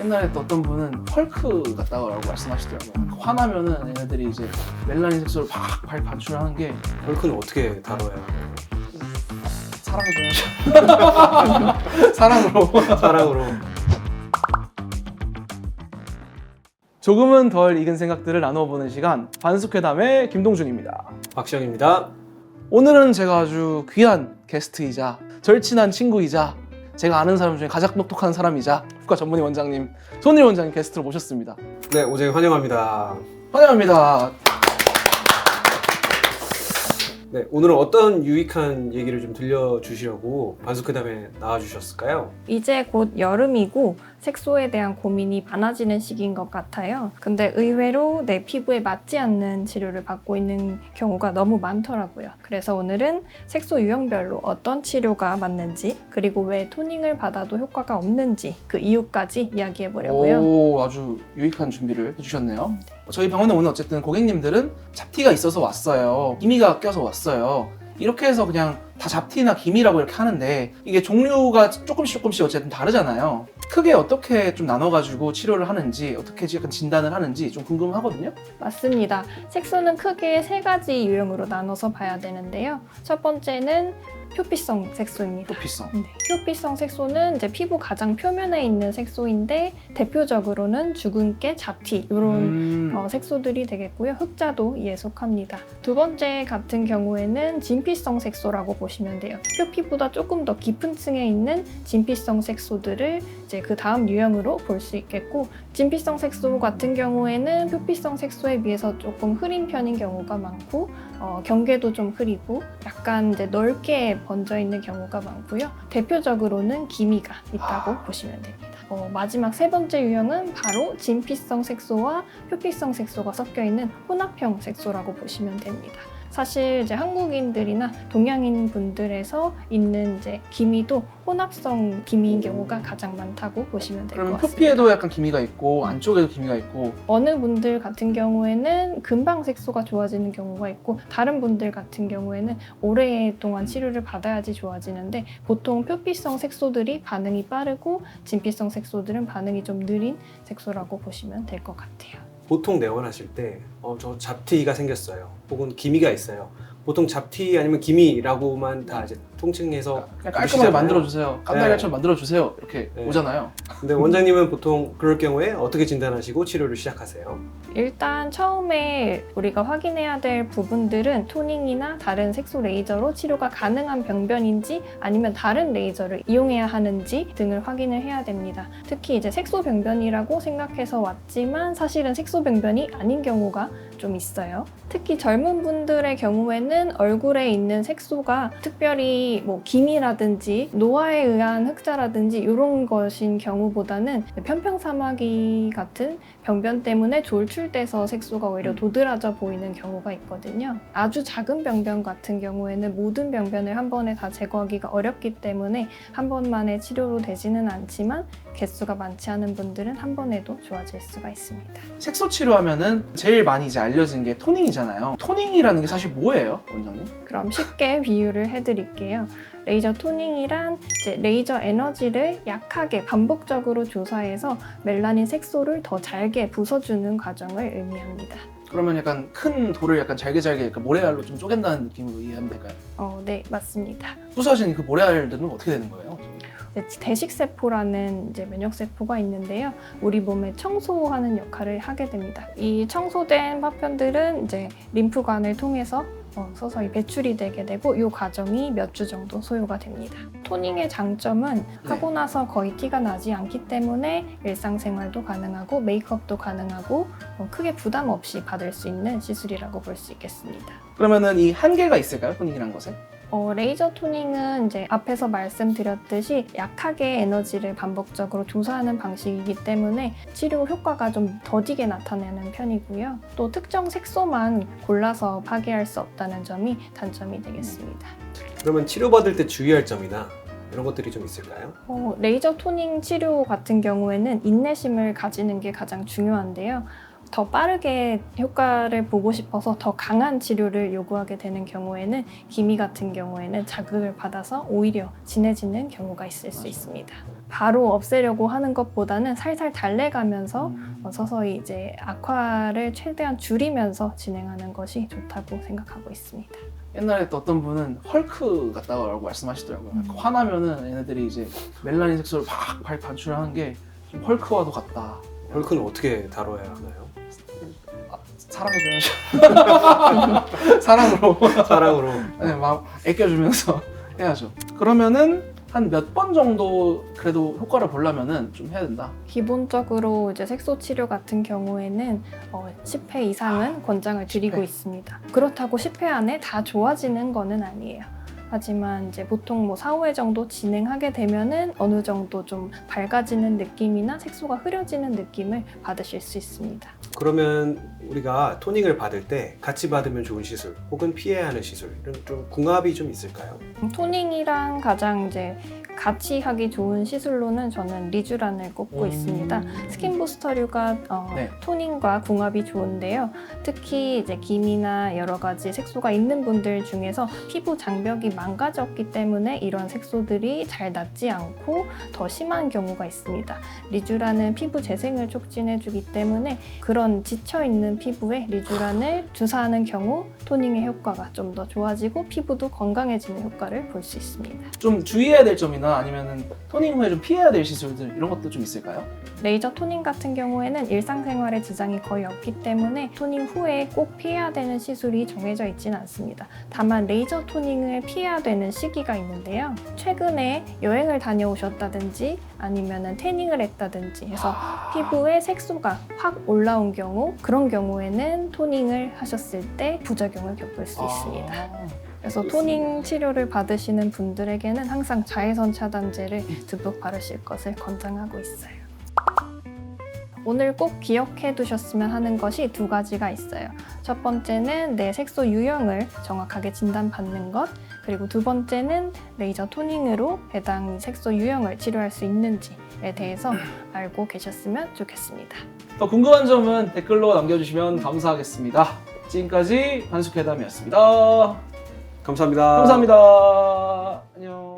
옛날에 또 어떤 분은 헐크 같다고 말씀하시더라고요. 화나면은 얘네들이 이제 멜라닌 색소를 팍 반출하는 게 헐크는 어떻게 다뤄야 해요? 사랑해줘야죠. 사랑으로. 사랑으로. 조금은 덜 익은 생각들을 나눠보는 시간, 반숙회담의 김동준입니다. 박시영입니다. 오늘은 제가 아주 귀한 게스트이자 절친한 친구이자 제가 아는 사람 중에 가장 똑똑한 사람이자 국가 전문의 원장님 손일 원장님 게스트로 모셨습니다. 네, 오전 환영합니다. 환영합니다. 네, 오늘은 어떤 유익한 얘기를 좀 들려주시려고 반숙회담에 나와주셨을까요? 이제 곧 여름이고 색소에 대한 고민이 많아지는 시기인 것 같아요. 근데 의외로 내 피부에 맞지 않는 치료를 받고 있는 경우가 너무 많더라고요. 그래서 오늘은 색소 유형별로 어떤 치료가 맞는지, 그리고 왜 토닝을 받아도 효과가 없는지 그 이유까지 이야기해 보려고요. 오, 아주 유익한 준비를 해주셨네요. 저희 병원에 오는 어쨌든 고객님들은 잡티가 있어서 왔어요. 기미가 껴서 왔어요. 이렇게 해서 그냥 다 잡티나 기미라고 이렇게 하는데 이게 종류가 조금씩 어쨌든 다르잖아요. 크게 어떻게 좀 나눠가지고 치료를 하는지 어떻게 약간 진단을 하는지 좀 궁금하거든요. 맞습니다. 색소는 크게 세 가지 유형으로 나눠서 봐야 되는데요. 첫 번째는 표피성 색소입니다. 표피성. 네. 표피성 색소는 이제 피부 가장 표면에 있는 색소인데 대표적으로는 주근깨, 잡티 이런 색소들이 되겠고요. 흑자도 이에 속합니다. 두 번째 같은 경우에는 진피성 색소라고 보시면 돼요. 표피보다 조금 더 깊은 층에 있는 진피성 색소들을 이제 그 다음 유형으로 볼 수 있겠고, 진피성 색소 같은 경우에는 표피성 색소에 비해서 조금 흐린 편인 경우가 많고 경계도 좀 흐리고 약간 이제 넓게 번져 있는 경우가 많고요. 대표적으로는 기미가 있다고 보시면 됩니다. 마지막 세 번째 유형은 바로 진피성 색소와 표피성 색소가 섞여 있는 혼합형 색소라고 보시면 됩니다. 사실 이제 한국인들이나 동양인 분들에서 있는 이제 기미도 혼합성 기미인 경우가 가장 많다고 보시면 될 것 그러면 같습니다. 표피에도 약간 기미가 있고 안쪽에도 기미가 있고 어느 분들 같은 경우에는 금방 색소가 좋아지는 경우가 있고 다른 분들 같은 경우에는 오랫동안 치료를 받아야지 좋아지는데 보통 표피성 색소들이 반응이 빠르고 진피성 색소들은 반응이 좀 느린 색소라고 보시면 될 것 같아요. 보통 내원하실 때 저 잡티가 생겼어요. 혹은 기미가 있어요. 보통 잡티 아니면 기미라고만 다 이제 통칭해서 그냥 깔끔하게 부르시잖아요. 만들어주세요. 깐달걀처럼 만들어주세요. 이렇게 네. 오잖아요. 근데 원장님은 보통 그럴 경우에 어떻게 진단하시고 치료를 시작하세요? 일단 처음에 우리가 확인해야 될 부분들은 토닝이나 다른 색소 레이저로 치료가 가능한 병변인지 아니면 다른 레이저를 이용해야 하는지 등을 확인을 해야 됩니다. 특히 이제 색소 병변이라고 생각해서 왔지만 사실은 색소 병변이 아닌 경우가 좀 있어요. 특히 젊은 분들의 경우에는 얼굴에 있는 색소가 특별히 뭐 기미라든지 노화에 의한 흑자라든지 이런 것인 경우보다는 편평사마귀 같은 병변 때문에 졸출돼서 색소가 오히려 도드라져 보이는 경우가 있거든요. 아주 작은 병변 같은 경우에는 모든 병변을 한 번에 다 제거하기가 어렵기 때문에 한 번만에 치료로 되지는 않지만 개수가 많지 않은 분들은 한 번에도 좋아질 수가 있습니다. 색소 치료하면은 제일 많이 이제 알려진 게 토닝이잖아요. 토닝이라는 게 사실 뭐예요, 원장님? 그럼 쉽게 비유를 해드릴게요. 레이저 토닝이란 이제 레이저 에너지를 약하게 반복적으로 조사해서 멜라닌 색소를 더 잘게 부숴주는 과정을 의미합니다. 그러면 약간 큰 돌을 약간 잘게 약간 모래알로 좀 쪼갠다는 느낌으로 이해하면 될까요? 네, 맞습니다. 부서진 그 모래알들은 어떻게 되는 거예요? 대식세포라는 이제 면역세포가 있는데요. 우리 몸에 청소하는 역할을 하게 됩니다. 이 청소된 파편들은 이제 림프관을 통해서 서서히 배출이 되게 되고 이 과정이 몇 주 정도 소요가 됩니다. 토닝의 장점은 하고 나서 거의 티가 나지 않기 때문에 일상생활도 가능하고 메이크업도 가능하고 크게 부담 없이 받을 수 있는 시술이라고 볼 수 있겠습니다. 그러면은 이 한계가 있을까요, 토닝이란 것에? 레이저 토닝은 이제 앞에서 말씀드렸듯이 약하게 에너지를 반복적으로 조사하는 방식이기 때문에 치료 효과가 좀 더디게 나타나는 편이고요. 또 특정 색소만 골라서 파괴할 수 없다는 점이 단점이 되겠습니다. 그러면 치료받을 때 주의할 점이나 이런 것들이 좀 있을까요? 레이저 토닝 치료 같은 경우에는 인내심을 가지는 게 가장 중요한데요. 더 빠르게 효과를 보고 싶어서 더 강한 치료를 요구하게 되는 경우에는 기미 같은 경우에는 자극을 받아서 오히려 진해지는 경우가 있을 수 있습니다. 바로 없애려고 하는 것보다는 살살 달래가면서 서서히 이제 악화를 최대한 줄이면서 진행하는 것이 좋다고 생각하고 있습니다. 옛날에 또 어떤 분은 헐크 같다고 말씀하시더라고요. 화나면은 얘네들이 이제 멜라닌 색소를 팍 반출하는 게 좀 헐크와도 같다. 헐크는 어떻게 다뤄야 하나요? 사랑해줘야죠. 사랑으로. 사랑으로. 네, 막 애껴주면서 해야죠. 그러면은 한 몇 번 정도 그래도 효과를 보려면은 좀 해야 된다. 기본적으로 이제 색소 치료 같은 경우에는 10회 이상은 권장을 드리고 10회. 있습니다. 그렇다고 10회 안에 다 좋아지는 거는 아니에요. 하지만 이제 보통 뭐 4, 5회 정도 진행하게 되면은 어느 정도 좀 밝아지는 느낌이나 색소가 흐려지는 느낌을 받으실 수 있습니다. 그러면 우리가 토닝을 받을 때 같이 받으면 좋은 시술 혹은 피해야 하는 시술 이런 좀 궁합이 좀 있을까요? 토닝이랑 가장 이제 같이 하기 좋은 시술로는 저는 리쥬란을 꼽고 있습니다. 스킨 부스터류가 네. 토닝과 궁합이 좋은데요. 특히 이제 기미나 여러 가지 색소가 있는 분들 중에서 피부 장벽이 망가졌기 때문에 이런 색소들이 잘 낫지 않고 더 심한 경우가 있습니다. 리쥬란은 피부 재생을 촉진해주기 때문에 그런 지쳐있는 피부에 리쥬란을 주사하는 경우 토닝의 효과가 좀 더 좋아지고 피부도 건강해지는 효과를 볼 수 있습니다. 좀 주의해야 될 점이나 아니면은 토닝 후에 좀 피해야 될 시술들 이런 것도 좀 있을까요? 레이저 토닝 같은 경우에는 일상생활에 지장이 거의 없기 때문에 토닝 후에 꼭 피해야 되는 시술이 정해져 있지는 않습니다. 다만 레이저 토닝을 피해야 되는 시기가 있는데요. 최근에 여행을 다녀오셨다든지 아니면은 태닝을 했다든지 해서 피부에 색소가 확 올라온 경우 그런 경우에는 토닝을 하셨을 때 부작용을 겪을 수 있습니다. 그래서 토닝 치료를 받으시는 분들에게는 항상 자외선 차단제를 듬뿍 바르실 것을 권장하고 있어요. 오늘 꼭 기억해 두셨으면 하는 것이 두 가지가 있어요. 첫 번째는 내 색소 유형을 정확하게 진단받는 것, 그리고 두 번째는 레이저 토닝으로 해당 색소 유형을 치료할 수 있는지에 대해서 알고 계셨으면 좋겠습니다. 더 궁금한 점은 댓글로 남겨주시면 감사하겠습니다. 지금까지 반숙회담이었습니다. 감사합니다. 감사합니다. 안녕.